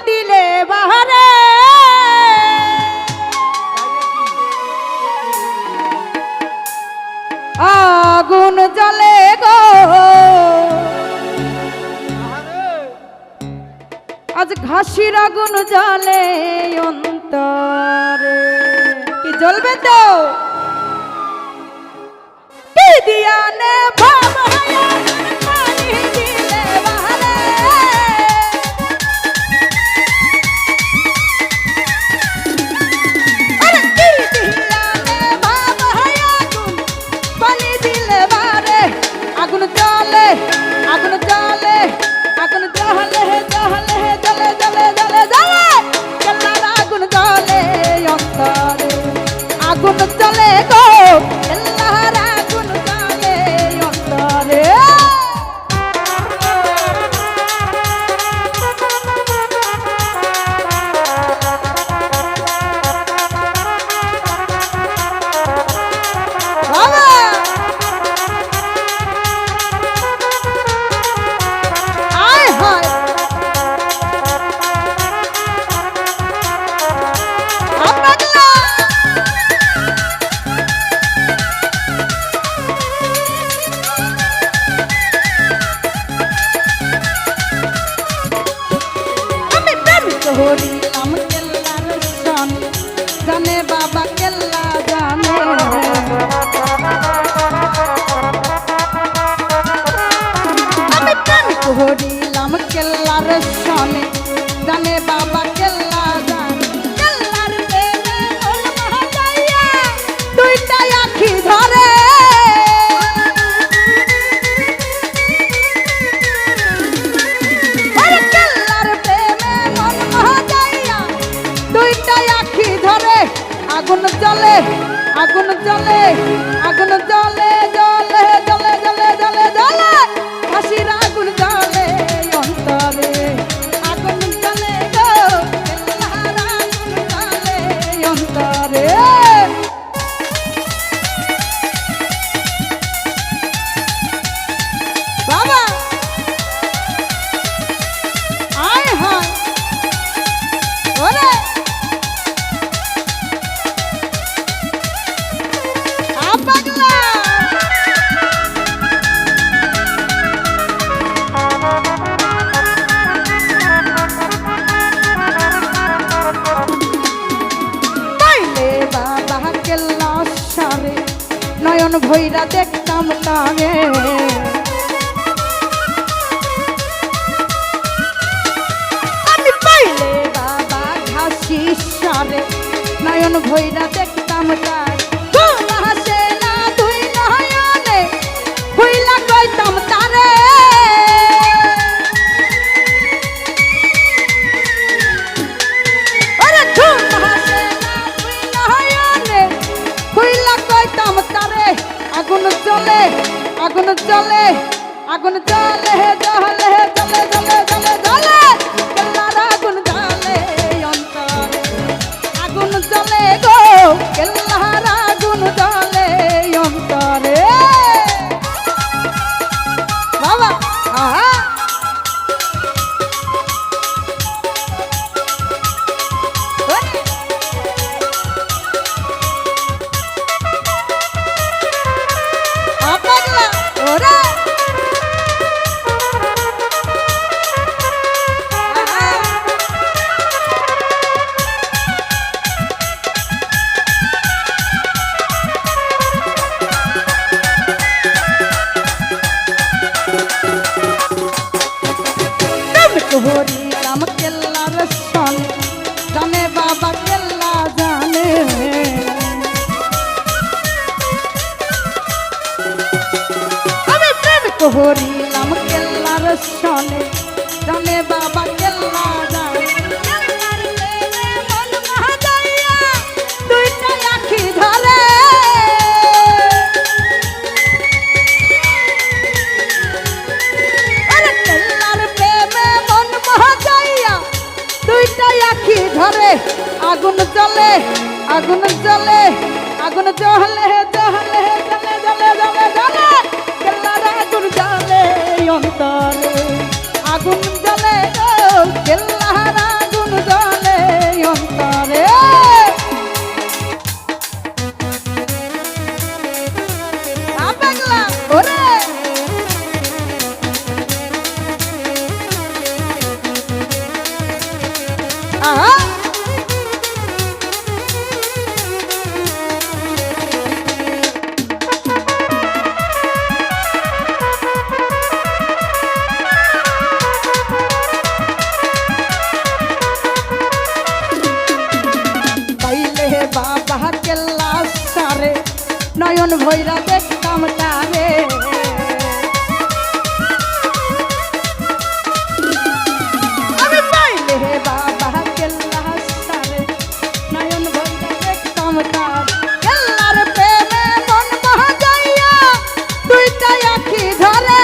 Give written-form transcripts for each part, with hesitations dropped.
দিলে বাহারে আগুন জ্বলে গো আজ ঘাসির আগুন জ্বলে অন্তরে কি জ্বলবে তো কি দিয়া নে বাবা পানি দিলে বাহারে আরে কি দিয়া নে বাবা আগুন পানি দিলে বাহারে আগুন জ্বলে আগুন জ্বলে আগুন জ্বলে জ্বলে জ্বলে জ্বলে জ্বলে জ্বলে কেল্লার আগুন জ্বলে অন্তরে আগুন জ্বলে গো কেল্লার আগুন জ্বলে অন্তরে বাবা আয় হায় পাগলা আমি প্রেম করিলাম কেল্লার সন জানে বাবা কেল্লা জানে আমি প্রেম করিলাম কেল্লার সনে জানে বাবা কেল্লা জানে কেল্লার প্রেমে মন মহাজাইয়া দুইটা আখি ধরে আরে কেল্লার প্রেমে মন মহাজাইয়া দুইটা আখি ধরে আগুন জ্বলে আগুন জ্বলে আগুন জ্বলে জ্বলে জ্বলে জ্বলে জ্বলে জ্বলে হাসির আগুন জ্বলে অন্তরে আগুন জ্বলে গো কেল্লার আগুন জ্বলে অন্তরে বাবা আয় হায় ওরে পাগলা পাইলে বাবা কেল্লা সারে নয়ন ভৈরা দেখতাম তারে আমি পাইলে বাবা ঘাসি সারে নয়ন ভৈরা দেখতাম তারে হাসে না তুই নয়নে হইলা কইতাম তারে আরে ঘুম হাসে না তুই নয়নে হইলা কইতাম তারে আগুন জ্বলে আগুন জ্বলে আগুন জ্বলে জ্বলে জ্বলে জ্বলে জ্বলে জ্বলে কেল্লার আগুন জ্বলে অন্তরে আগুন জ্বলে গো কেল্লার আগুন জ্বলে অন্তরে বাবা আহা পাগলা ওরে হরিরাম কেল্লার সনে জানে বাবা কেল্লা জানে আমি প্রেম হরিরাম কেল্লার সনে জানে বাবা কেল্লা জানে কেল্লার প্রেমে মন মহাজাইয়া দুইটা আখি ধরে আরে কেল্লার প্রেমে মন মহাজাইয়া দুইটা আখি ধরে আগুন জ্বলে আগুন জ্বলে আগুন জ্বলে জ্বলে জ্বলে জ্বলে জ্বলে জ্বলে কেল্লার আগুন জ্বলে অন্তরে আগুন জ্বলে গো কেল্লার আগুন নয়ন ভৈরা দেখতাম তারে আমি পাইলে বাবা কেল্লা সারে নয়ন ভৈরা দেখতাম তার কেল্লার প্রেমে মন মহাজাইয়া দুইটা আখি ধরে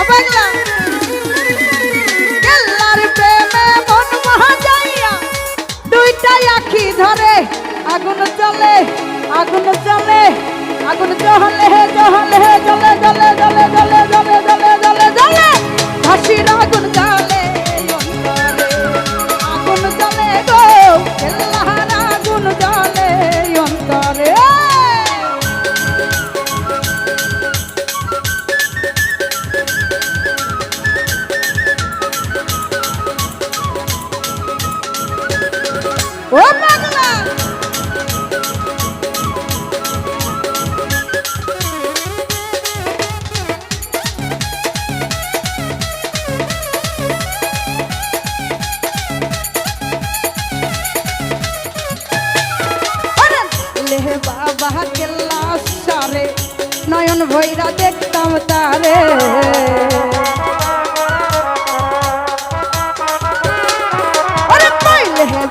বাংলা কেল্লার প্রেমে মন মহাজাইয়া দুইটা আখি ধরে আগুন জ্বলে আগুন জ্বলে আগুন জ্বলে জ্বলে জ্বলে জ্বলে জ্বলে জ্বলে জ্বলে জ্বলে জ্বলে জ্বলে হাসির আগুন জ্বলে আগুন জ্বলে গো কেল্লার আগুন জ্বলে অন্তরে ও পাগলা লে বাবা কেল্লা সারে নয়ন ভৈরা দেখতাম তারে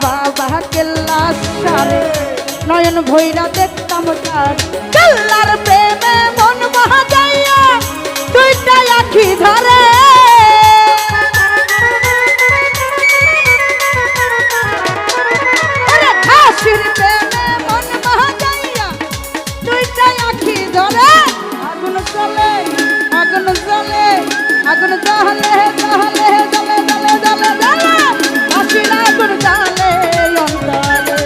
বাবা কেল্লা সারে নয়ন ভৈরা দেখতাম তার কেল্লার প্রেমে মন মহাজাইয়া দুইটা আখি ধরে হাসির প্রেমে মন মহাজাইয়া দুইটা আখি ধরে আগুন জ্বলে আগুন জ্বলে আগুন জ্বলে জ্বলে জ্বলে জ্বলে জ্বলে জ্বলে হাসির আগুন জ্বলে অন্তরে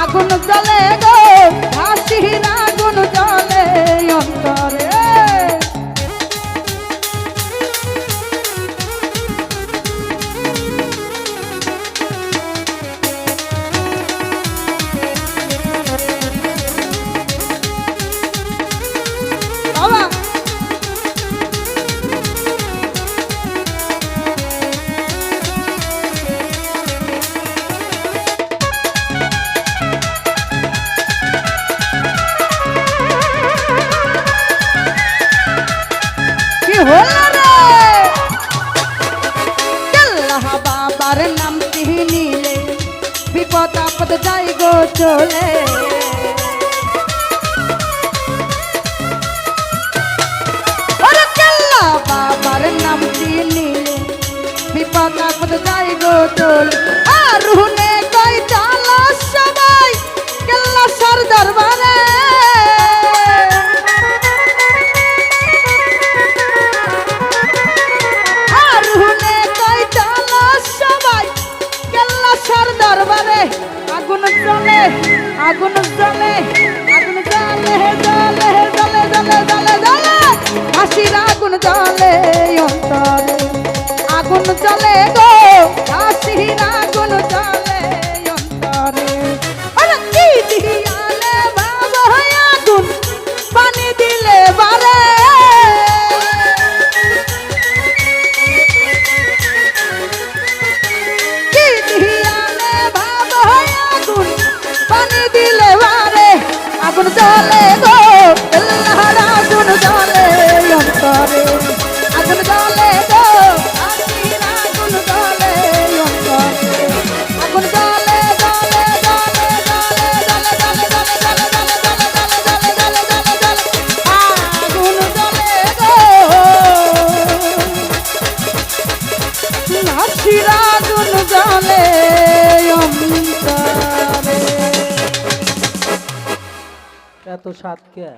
আগুন জ্বলে গো হাসির আগুন জ্বলে অন্তরে বাবার নাম নিলে বিপদ আপদ যাই গো চলে কেল্লা বাবার নাম নিলে বিপদ আপদ যাই গো চলে আর রুনে কই চালা সবাই কেল্লা সার দরবারে দরবারে আগুন জ্বলে আগুন জ্বলে আগুন জ্বলে জ্বলে জ্বলে জ্বলে জ্বলে জ্বলে হাসির আগুন জ্বলে অন্তরে আগুন জ্বলে গো হাসির আগুন জ্বলে অন্তরে আরে কি দিয়ালে বাবা আগুন পানি দিলে বারে পানি দিলে বারে আগুন জ্বলে গো কেল্লার আগুন জ্বলে অন্তরে আগুন জ্বলে গো হাসির আগুন জ্বলে অন্তরে আগুন জ্বলে জ্বলে জ্বলে জ্বলে জ্বলে জ্বলে জ্বলে জ্বলে জ্বলে জ্বলে জ্বলে জ্বলে আগুন জ্বলে গো হাসির আগুন জ্বলে অন্তরে এত স্বাদ কে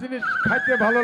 জিনিস খাইতে ভালো